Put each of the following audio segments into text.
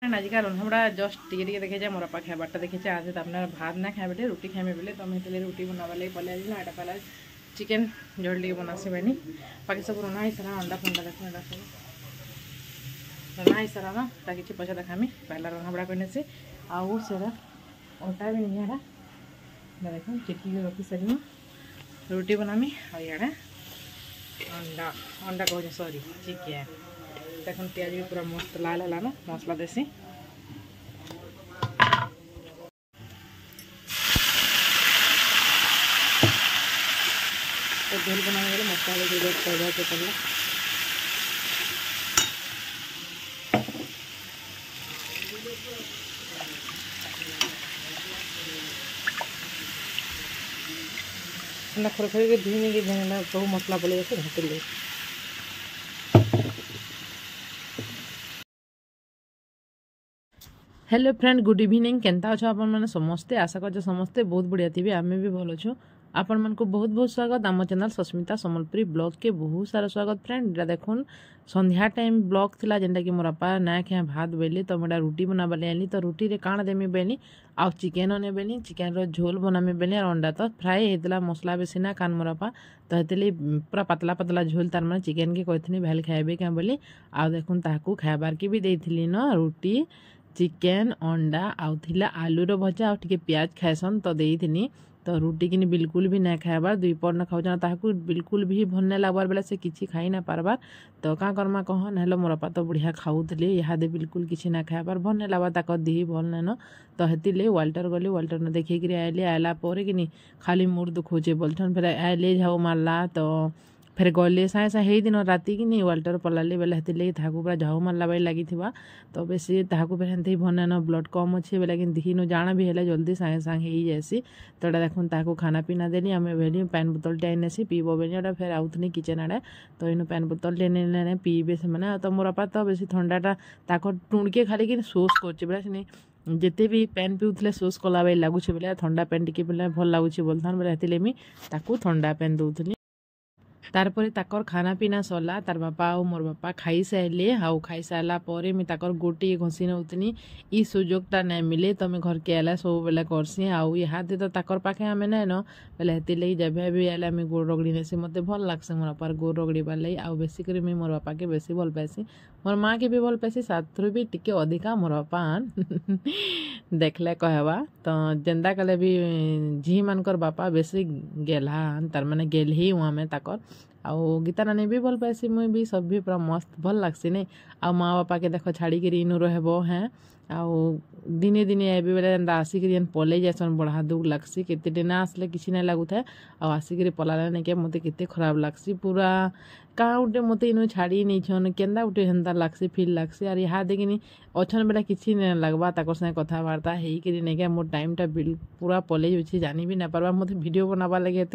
Friend आजिका रंधाबड़ा just टे देखे मोर बापा खाबारटा देखे आज अपना भात ना खाए बेले रुटी खाए बेले तो मुझे रुटी बनावा लगे पलि आज ना पहला चिकेन झोल टे बनासी बेनी बाकी सब रना ही सारा अंडा फंडा देख सब रना ही सारा ना किसी पैसा देखामी पहला रंधाबड़ा करने से आउ से अंटा भी नहीं है देख चिकी रखी सारी रुटी बनामी और इे अंडा अंडा कहे सॉरी चिकेन देखो प्याज भी पूरा मस्त लाल है ना मसला देसी तो झोल बनाने वाले मसाले के रेट पड़ के पड़ला खरखरी के धुई के बहु मसला पड़े घाटे हेलो फ्रेंड गुड इवनिंग केनता अच्छो आपण मैंने समस्ते आशा कर समस्ते बहुत बढ़िया थी आम भी भल अच्छु आपण मन को बहुत बहुत स्वागत आम चैनल सस्मिता सम्बलपुरी ब्लॉग के बहुत सारा स्वागत फ्रेंड इटा देखुन संध्या टाइम ब्लॉग थिला जेनटा कि मोर बापा ना खाए भात बेली तो मुझे रुटी बनाबाले आनी तो रुटी रे काण देमी बेली आउ चिकेन ने बेली चिकेन रो झोल बनामी बेली और अंडा तो फ्राए होता मसला बेसी ना कान मोर बापा तो हेतली पूरा पतला पतला झोल तार माने चिकेन के कहथनी भेल खाइबे क्या बोली आउ देखुन ताकू खाइबार के भी देइथिली न रुटी चिकेन अंडा आउ थिला आलूर भजा आउ प्याज खाएसन तो देइथिनी तो रुटी किनी बिल्कुल भी ना खाइबार दुई पर ना खाऊन ताकू बिल्कुल भी भल नहीं लगवार बेले से किसी खाई ना पारबार तो क्या करमा कह ना मोर बापा तो बढ़िया खाऊली इहादे बिल्कुल किसी ना खाइबार भल नहीं लगवा ताक देह भल नाइन तो हेतिले वाल्टर गली वाल्टर न देखिक आइली आइला पर कि खाली मुड़ दुखोचे बोलछन फिर आइले झाऊ मारला तो फिर गले साए साए दिन राति कि नहीं वाल्टर पलाली बेले हेतिले ताकू पूरा झाऊ मारला बाई लगी तो बेसी ताकू फिर हेंते भन न ब्लड कम अच्छे बेले कि दिखिनु जाना भी है जल्दी सागे सागे हो जाएसी तो एटा देखुन ताकू खाना पीना देनी आम भेली पैन बोतल टे आईनेसी पीब बेली फिर आउथनी किचेन आड़े तो इन पैन बोतल टे ने पीबे से मैंने तो मोर बापा तो बेसी ठंडाटा टुणके खाली कि सोच कर बेले जिते भी पैन पीउले सोच कला बाई लगुच बेले ठंडा पैन टी भल लगुच बोलता बेले हेतिले मुई ताकू ठंडा पैन दौली तारपरे ताकर खाना पीना सरला तार बापा और मोर बापा खाई सारे आउ खाई सारा पर मुझे ताकर गोटे घसी नौतनी ई सुजोगटा नहीं मिले तो मैं घर के आला सब बेले करसी आउ इहादे तो ताकर पाखे आम ना न बेले हेती लगी जब भी आए आम गोड़ रगड़ी नेसी मत भल लगसे मोर बापार गोड़ रगड़बार लगी आउ बेसी कर मुझे मोर बापा के बेसी भल पासी मोर माँ के भी भल पासी साथरू भी टिके अधिका मोर बापा देखले कहवा तो जेंदा कले भी झी मानकर बापा बेसी गेल्हा तार माने गेल ही हुआ में ताकर आउ गीता नानी भी भल पासी मुई भी सब भी पूरा मस्त भल लगसी नहीं आ माँ बापा के देख छाड़ी कर इनु रहबो हैं आउ दिने दिने एबे बेले आसिक पलि जासन बढ़ा दुख लगसी केते दिन आसले किसी ना लगुता आउ आसिक पलाले नहीं के मते केते खराब लगसी पूरा का उठे मत इनु छाड़ी नहीं छन केंदा उठे हेन्ता लगसी फील लगसी और यहाँ देखिनी अच्छन बेला किसी नहीं लगवा ताकर संगे कथबार्ता होकर नहीं क्या मोर टाइमटा पूरा पलि जाऊँगी जानी भी ना पार्बा मत वीडियो बनावा लगे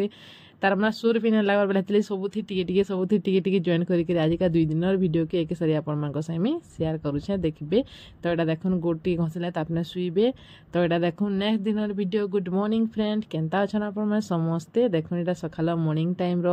तार मैंने सुर भी नहीं लगवार बेले सबुथी टिके सबुथी टिके जॉइन करके आजिका 2 दिन वीडियो के एक सारी आपण शेयर करुचे देखिए तो यहाँ देखुन गोटी घसले तापने शुइबे तो यहाँ देखुन नेक्स्ट दिन वीडियो गुड मॉर्निंग फ्रेंड केनता अच्छन आपण समस्ते देखुन यहाँ सकाल मॉर्निंग टाइम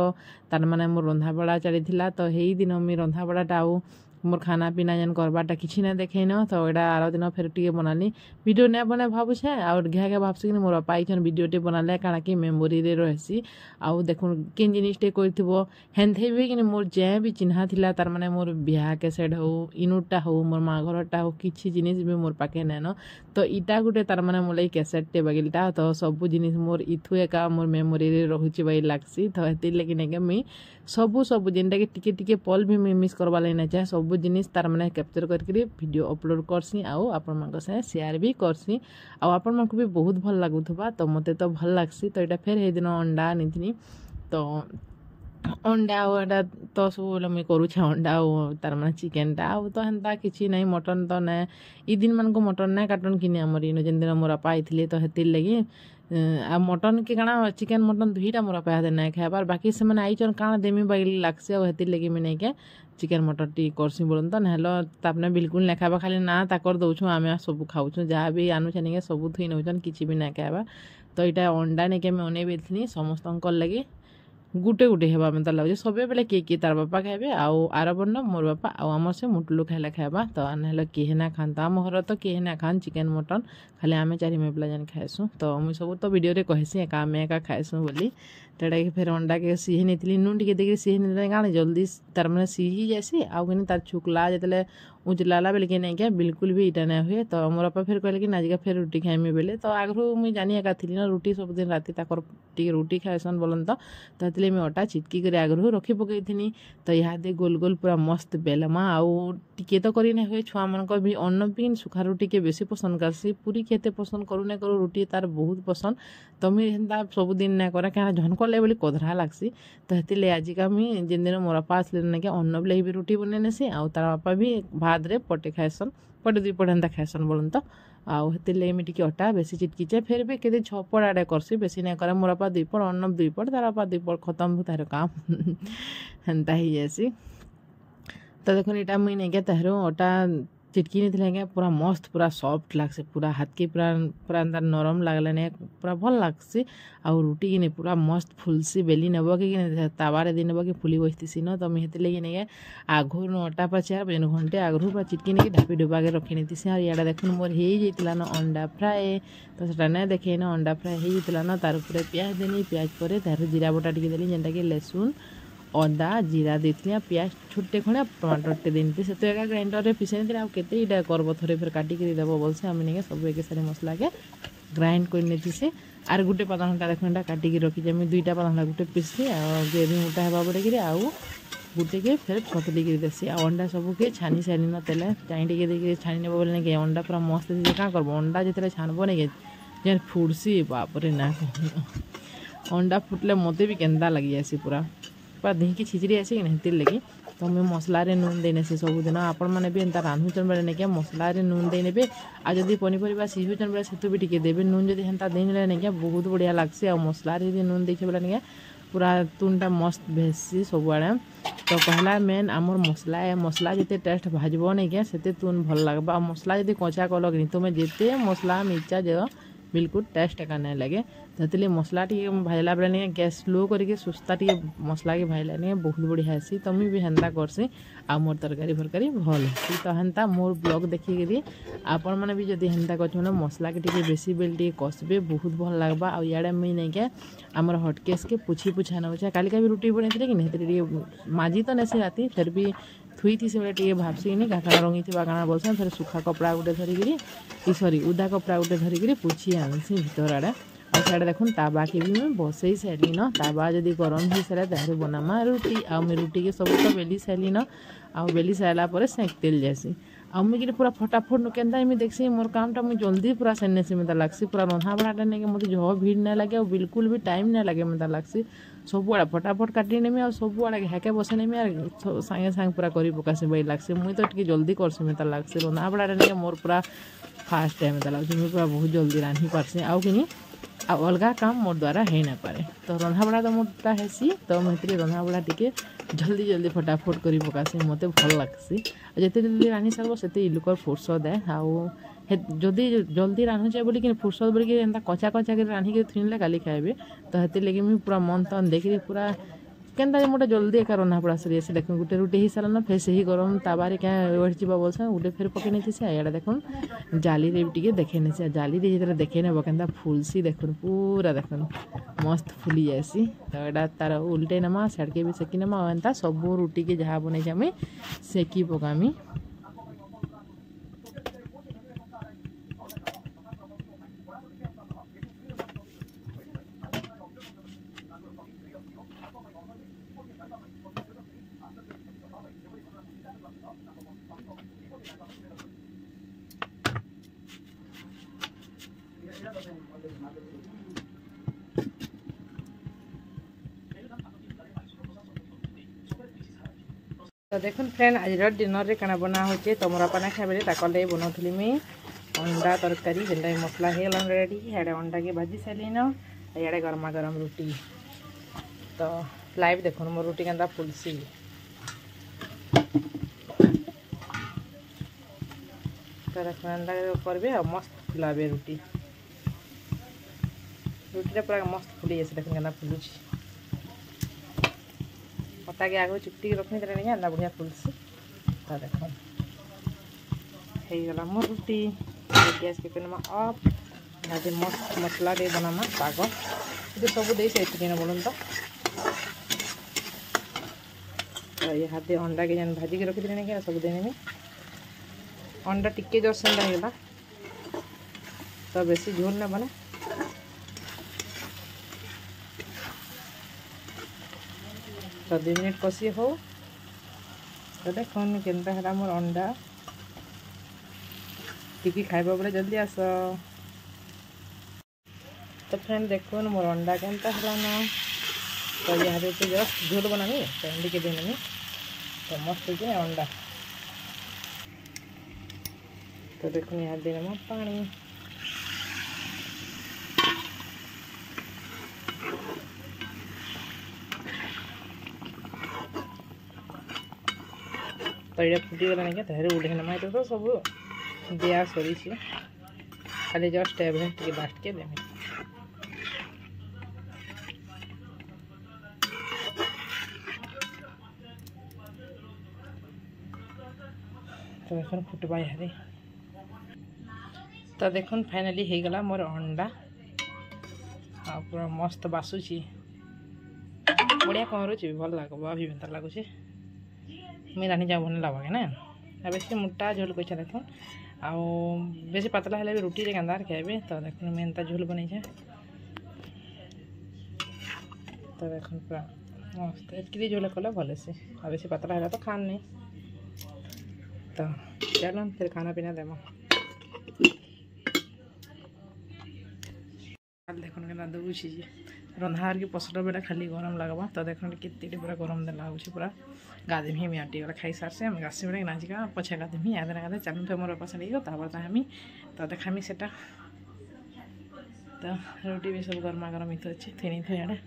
तार माने मोर रंधा बड़ा चली तो यही दिन मुझे रंधा बड़ाटा आउ मोर खाना पीना जेन करबाटा किसी ना देखे न तो यहाँ आर दिन फिर टे बनाली वीडियो नहीं बना भावुछे और घे भावसी कि मोर बापा आईन वीडियो टे बनाले काଣା कि मेमोरी रे रही आउ देखुन किन जिनिसटे कर हेन्थे भी कि मोर जे भी चिन्हा थिला तार माने मोर बिहा कैसेट हो इनुटा हो मोर माँ घरटा हो किसी जिनिस भी मोर पाखे नाइन तो इटा गुटे तार माने मोर कैसेटे बगिलटा तो सब जिनिस मोर इथु एका मोर मेमोरी रे रहुची बाई लागसी तो हेति लेकिन के मुई सब जेनटा कि टिके पल भी मुई मिस करवा ना चाहे सब जिनिस तार माने कैप्चर करके वीडियो अपलोड करसी आउ आपण मन से शेयर भी करसी आउ आपण मन को भी बहुत भल लागुथबा तो मते तो भल लागसी तो यहाँ फिर हे दिन अंडा आनी तो अंडा आउटा तो सब मुझे करुचे अंडा तार माने चिकेनटा आउ तो हेन्ता किसी ना मटन तो ना ई दिन मान को मटन ना काटन कि आमर इन जेन दिन मोर बापा आईथिले तो हेतिर लगी आ मटन के काଣା चिकेन मटन दुईटा मोर बापा हाथे ना खाइबार बाकी से मैंने आईचन काଣା देमी बागी लागसे और हेतिर लगी मुझे नहीं के चिकेन मटन टी करसी बोलन तो ना तापने बिल्कुल ना खाइबा खाली ना ताकर दौछुँ आम सब खाऊँ जहाँ भी आनुछे नहीं सब थी नौचन किसी भी ना खाइबा तो यहाँ अंडा नहीं के अनेबी समस्त लगी गुटे गुटे हेबा मत लगे सब बेले किए तार बापा खाइबे आर बन्न मोर बापा आमर से मुटुलू खाइला खाइबा तो ना किए ना खाता आम घर तो किए ना खान चिकेन मटन खाली आम चारि मे पिला जान खाएसु तो मुझे सब तो वीडियो कहसी एका आम एका खाएसु बोली तेटा कि फिर अंडा के सीहे नहीं नुन टे देखिए सीहे नहीं गाने जल्दी तार मैंने सीही जासी आउ कि तार छुकला जिते उजलाला बेले कि नहीं क्या बिल्कुल भी इटा नहीं हुए तो मोर बापा फिर कहले कि नाजिका फिर रुटी खाइमी बेले तो आगु मुझे जानी एका थी ना रुटी सब दिन राति टी रुटी खाएसन बोलन तो मुझे अटा चिटकी कर आगु रखी पकई थी तो इहादे गोल गोल पूरा मस्त बेलमा आउ टिके तो करी नहीं हुए छुआ मान भी अन्न भी सुखा रुटी के बेसी पसंद करसी पूरी केते पसंद करू नहीं करू रुटी तार बहुत पसंद तो मुझे हेन्ता सबुदिन नहीं करा क्या झनकले बोली कधरा लागसी तो हेतिले आजिका मुझे जिन दिन मोर बापा आसले ना क्या अन्न बेले भी रुटी बने नेसी आउ तार बापा भी भात रे पटे खाएसन पटे दुई पटे हेन्ता खाएसन बोलन तो आउ हेतिले मुझे टिके अटा बेसी चिटकीचे फिर भी केते 6 पट आड़े करसी बेसी नहीं करे मोर बापा 2 पट अन्न 2 पट तार बापा 2 पट खत्म हो तार काम हेन्ता ही जासी तो देखो यहाँ मुझे नहीं क्या तार अटा चिटकी नहीं थी क्या पूरा मस्त पूरा सॉफ्ट लागसे पूरा हाथ के पूरा पूरा अंदर नरम लगला नहीं पूरा भल लागसी आउ रुटी कि नहीं पूरा मस्त फुलसी बेली नब कि तावारे दी नब कि फुली बसती न तो मुझे लगे नहीं आगु अटा पर 4 बजे घंटे आगु पूरा चिटकी नहीं ढापी डुबा के रखी नहीं थी और इड़ा देख मोर हो ना अंडा फ्राए तो सेटा नहीं देखे ना अंडा फ्राए होता ना तार उपरे प्याज देनी प्याज पर तार जीरा बटा टी देली जेनटा कि लहसुन अदा जीरा देती प्याज छोटे खड़े टमाटर टे देनी से तो एका ग्राइंडर में पिसे नहीं आते इटा करब थे फिर काटिक देव बोलसे आम नहीं सब एक सारे मसला के ग्राइंड कर नहीं से आर गोटे पाता घंटा देखा काटिक रखी जमी 2टा पाता घंटा गोटे पिसी ग्रेवी मोटा होगा बोले आउ गोटे के फिर पतली देसी अंडा सबके छानी सारी न तेल चाई टे देखिए छानी ने बोले नहीं अंडा पूरा मस्त क्या करब अंडा जिते छानब नहीं जेन फुड़सी बापरे ना अंडा फुटले मत भी केन्दा लगी जासी पूरा देह की छिचरी आसी कि नहीं लगी तो मैं मसला नून देने से सबुदिन आपण मैंने भी एंता रांधुचन बेले नहीं क्या मसला नून देने आ जदि पनीपरिया सीझुचन बेले से भी टिके देवे नून जब हेन्ता देने नहीं क्या बहुत बढ़िया लगसी आ मसला नून देखे बेले नहीं पूरा तुनटा मस्त भेसी सबुआड़े तो पहला मेन आमर मसला है मसला जिते टेस्ट भाजब नहीं क्या से तुन भल लगवा मसला जब कचा कल कि तुम्हें जिते मसला मिर्चा जो बिल्कुल टेस्ट एका नहीं लगे तो मसला टी भाजला बेले नहीं गैस स्लो करके सुस्ता टी मसला के भाजला नहीं बहुत बढ़िया हेसी तो मुझे भी हेन्ता करसी आ मोर तरकारी फरकारी भल हेसी तो हेन्ता मोर ब्लॉग देखिकी आपण मैंने भी जब हेन्ता कर मसला के टी बेसी बेल टी कसबे बहुत भल लगवा आ इे मुझे नहीं क्या आमर हटकेस के पुछी पुछा नौचे कालिका भी रुटी बन कि नहीं माजी तो नहीं राति फिर भी थुई थी से टे भाबसी नहीं काटा रंगी थी काना बोलसन फिर सुखा कपड़ा गोटे धरिकी सॉरी उदा कपड़ा गोटे धरिकी पुछी आनसी भीतर आड़े और साड़े देखुन ताबा के भी मैं बसई सारी न ताबा जदि गरम हो सारे तार बनामा रुटी आ रुटी के सब तो बेली सारी न आ बेली सारा पर सेक तेल जासी आ मुझे पूरा फटाफट नुकेंदा मुझे देखसी मोर कामटा मुझे जल्दी पूरा सेने से मतलब लगसी पूरा रंधा बड़ाटा नहीं मतलब झ भीड़ नहीं लगे और बिल्कुल भी टाइम नहीं लगे मतलब लगसी सबुआड़े फटाफट काटी नेमी और सबुआड़े हेके बसे नेमी और सागे सागे पूरा करी पकासी बड़ी लगसी मुझे तो टी जल्दी करसी मतलब लगसी रंधा बड़ाटा नहीं मोर पूरा फास्ट टाइम मतलब लगसी मुझे पूरा बहुत जल्दी रांधि पारसी आउ कि आ अलग काम मोर द्वारा हो ना पारे तो रंधा बड़ा तो मोटा हेसी तो मुझे रंधा बड़ा टी जल्दी जल्दी फटाफट कर पकासी मत भल लगसी जिते जल्दी रांधि सारब से लुकर फुर्सत है आउ जदि जल्दी रांधुचे बोलिक फुर्सत बोलिक एंता कचा कचा कर रांधिक थुनले काली खाइबे तो हेती लगे मुझे पूरा मन तन देखिए पूरा केन्ता मोटा जल्दी एका रंधा बड़ा सरी आसे देख गोटे रुटी ही सारा फिर से ही गरम ताबारे क्या वेट जा बोलसा गोटे फिर पकई नहीं से आड़ा देख जाली रे भी देखे नहीं जाली जो देखे नब के फुलसी देख पूरा देख मस्त फुली जासी तो यहाँ तार उल्टे नमा सड़के भी सेकी नमा एंता सब रुटी के जहाँ बन आम सेकी पकामी तो देखुन फ्रेंड आज डिनर रे काना बना होचे तो मोर पाना खाइबे ताकले बनौथली मैं अंडा तरकारी जेनटा मसला हे गलन रेडी हेडे अंडा के भाजी सारिन इे गरमा गरम रुटी तो लाइव देखुन मोर रुटी केनता फुलसी तो देखुन अंडा करबे और मस्त फुलाबे रुटी पूरा मस्त फुली जैसे देखुन केनता फुलुची अता के आगे चिपटी रखनी देले नहीं अंदा बढ़िया फुलसी तो देखो हे गला मोर रुटी गैस के पेनमा ऑफ भाजी मस्त मसला दे बनामा साग ये सब दे से चिकन बोलन तो ये हाथे अंडा के जन भाजी के रखी देले नहीं सब देने में अंडा टिके जर सेंदा हेला तो बेसी झोल ना बने तो 2 मिनट कषी हो तो देखो केनता है मोर अंडा टिकी खाइबा बोले जल्दी आस तो फ्रेंड देखो मोर अंडा केनता है ना तो यहाँ पे जस्ट झोल बनानी तो अंडी के देने तो मस्त के अंडा तो देखो यहाँ देने में पानी तो ये फुटीगला नहीं क्या तेरे उड़े ना तो सब दिया सरी खाली जस्ट एवरेज टे लास्ट के देने तो देखो फुटबा यारे तो देखो फाइनली हो गला मोर अंडा आ पूरा मस्त बासुची बढ़िया कहरुची भल लगो अभी बेहतर लगुच मुझे रानी जा भल लगे ना आ बेसी मोटा झोल कैसे देख आउ बेसी पतला है भी रुटी गंदार खाइबे तो देख मेनता झोल बन तो देख पूरा मस्त एक झोल कले भले से आ बेसी पतला है तो खान नहीं तो चलो फिर खाना पीना देमा देख के दूसरी रंधार की पसर बेटा खाली गरम लगवा तो देख कितनी पूरा गरम दे लगुच पूरा गाधेमी हमें आटी गला खाई सारसे हम गासी बेटा नाचिका पछे गाधेमी याद गाधे चालू पे मोर पसंद हमें तो देखामी से तो रोटी भी सब गर्मा गरम इत अच्छे थी थो याडे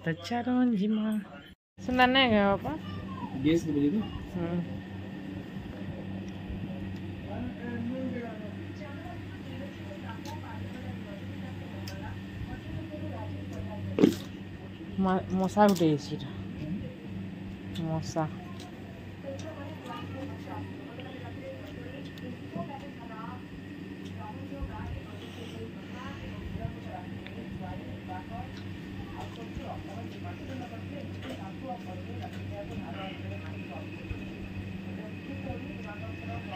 तो चलो जिमा सुंदर नहीं गया पापा गैस के बजे मशा गुटे मशा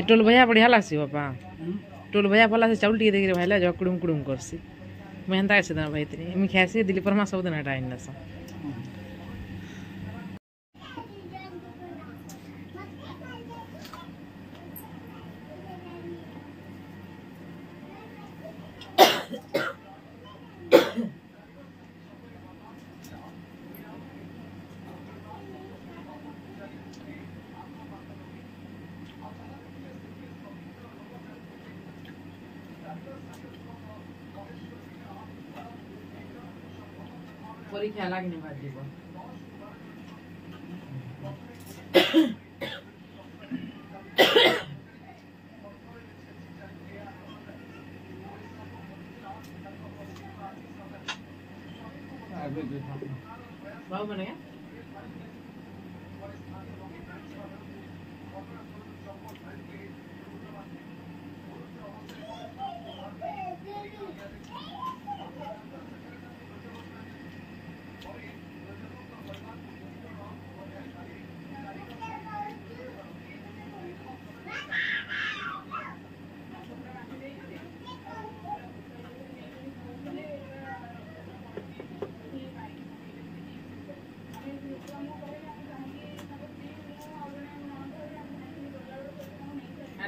टोल भैया बढ़िया लगसी बापा टोल भैया भला से चाउल टी देखिए भाई जो कुड़ुम कुड़ुम करसी मैं हेन्ता कैसे देना भाई तेरी मैं खासी दिल्ली पर सब दिन हटा इन परीक्षा लाग्ने बाध्य भयो बाबू बनेगा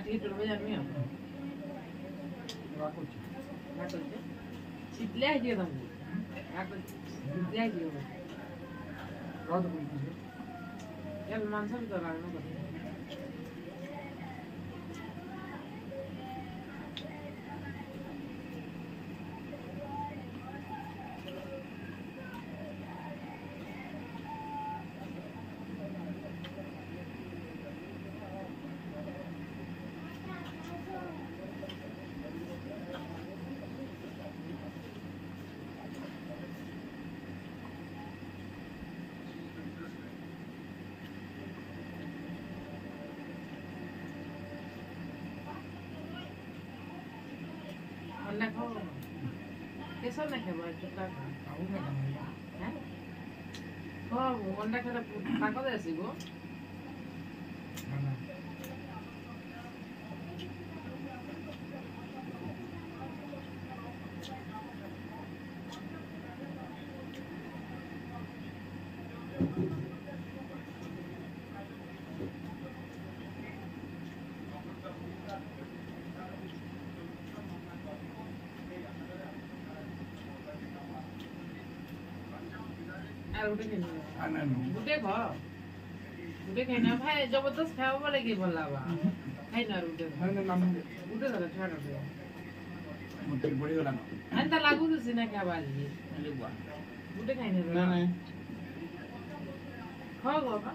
टोल भैया नहीं चितले आई तुम मानसा भी तो कैसा नहीं खेबा चुका हैं अंडा खेला ताकत आसीगो गुटे खाइना भाई जबरदस्त खाओ बोले कि भला बा खाइना रुटे गुटे दादा छाड़ दे मोटे बड़ी वाला अंत लागू तो सिना क्या बाजी गुटे खाइना ना ना खाओ बाबा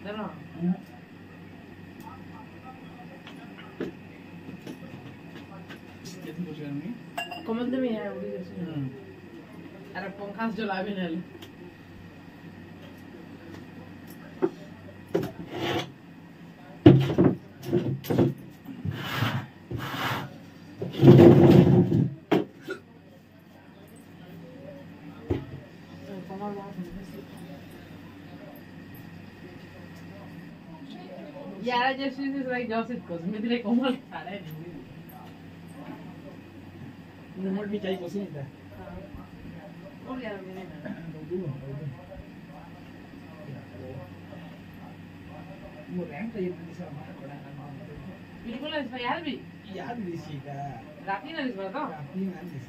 चलो कितने कुछ करनी कमल दे में है उड़ी जैसे अरे पंखा से जला भी नहीं यार जैसे इस लाइक जॉसिट को मेरे कोमल खा रहे हैं नंबर भी चाहिए कोसी नहीं था और यार मैंने वो रैंक तो ये दिशा हमारा बड़ा नाम बिल्कुल है यार भी दिसी का राती ना दिस बताओ राती ना दिस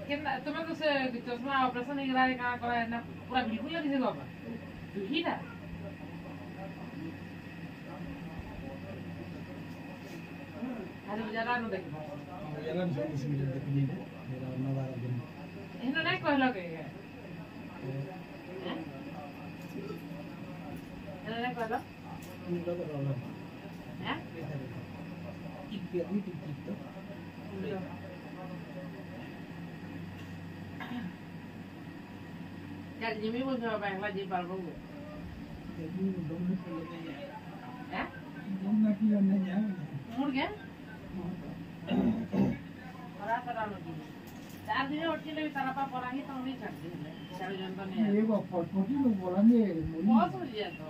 कितना तुम्हें तो से चश्मा ऑपरेशन नहीं करा कहां करा है ना पूरा बिल्कुल ना दिसे बाबा तू ही ना अरे जरा नो देख जरा नो दिस मीटर देख ली मेरा नवा दिन इन्होंने नहीं कहला के है इन्होंने कहला इनको तो रोला हैं टिक तो क्या जिमी बोल रहा है बांग्ला जी पार हो गए दम में चले गए हैं दम में की नहीं है मुड़ गया बड़ा बड़ा लोग 4 दिन उठ के ले तारा पा परा ही तो नहीं छाड़ दे चार जन तो नहीं ये वो फोटो लोग बोला ने बहुत हो गया तो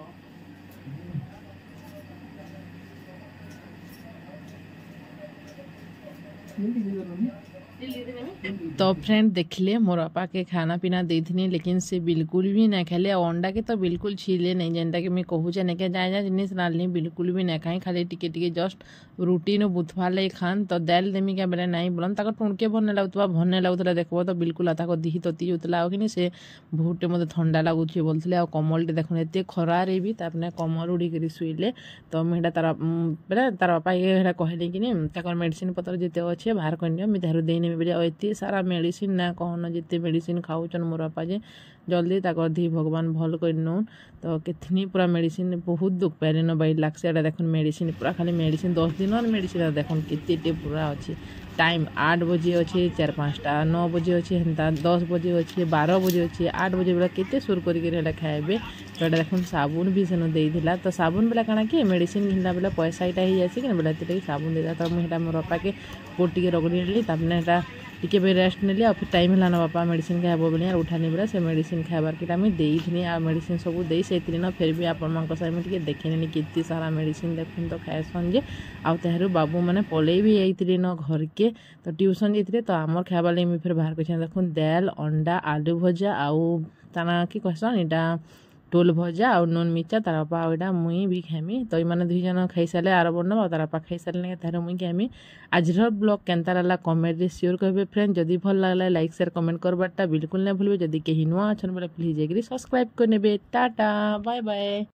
तो फ्रेंड देखले मोर बापा के खाना पीना देथनी लेकिन से बिल्कुल भी ना खाले अंडा के तो बिल्कुल छीले नहीं जेनटा के मैं कहूँ नहीं क्या जाए जाए जिनिस रांधली बिल्कुल भी ना खाई खाली टिके टिके जस्ट रुटी न बुथवा ले खान तो दाल देमी क्या बेले नहीं बोलन तक टुणके भरने लगुवा भरने लगुला देखो तो बिल्कुल ताको दिही तती होता कि से बहुटे मत ठंडा लगुच बोलते आ कमलटे देखुन एत खरारे भी तापने कमल उड़ीक शुले तो मुझे तार बेले तार बापा ये कहले कि मेडिसिन पतर जिते अच्छे बाहर कर मुझे देने बोले एत सारा मेडिसिन ना कहन जिते मेडिसिन खाऊन मोर बापा जे जल्दी ताकर धी भगवान भल कर नौन तो कितनी पूरा मेडिसिन बहुत दुख पारे न बैठ लागसे देखुन मेडिसिन पूरा खाली मेडिसिन 10 दिन मेडिसिन देखुन केते पूरा अच्छे टाइम 8 बजे अच्छे 4-5टा 9 बजे अच्छे हेन्ता 10 बजे अच्छे 12 बजे अच्छे 8 बजे बेला केते सुर करके खाइबे तो देखुन साबुन भी सेन देला तो साबुन बेला काना कि मेडिसिन घिनला बेला पैसा इटा ही जाए कि बेला ये साबुन देता तो मुझे मोर बापा के पोट टे रगड़ी नेली तापने टिके भी रेस्ट नेली और फिर टाइम है बापा मेडिसिन खाइब बोले उठानी बेला से मेडिसिन खाइबार किटा मुझे देथनी आ मेडिसिन सब दे से फिर भी आपण मुझे देखनी केते सारा मेडिसिन देखुन तो खाएसन जे आउ ताहरू बाबू मैंने पलई भी जाइए न घर के तो ट्यूशन जाते तो आमर खाइबार लगे फिर बाहर कर देखुन दाल अंडा आलू भजा आउ ताना कि कहसन यहाँ टोल भजा और नून मिर्चा तार बापा आईटा मुई भी खाइमी तो ये दुई जन खाई सारे आर बनब तार बापा खाई सारे तार मुई खाइमी आज ब्लॉग केनता रहा कमेंट श्योर कहे फ्रेंड जदि भल लगला लाइक शेयर कमेंट करवाटा बिल्कुल नहीं भूलबे जदि कहीं नुआ अच्छन बोले प्लीज जाकर सब्सक्राइब कर टाटा बाय बाय।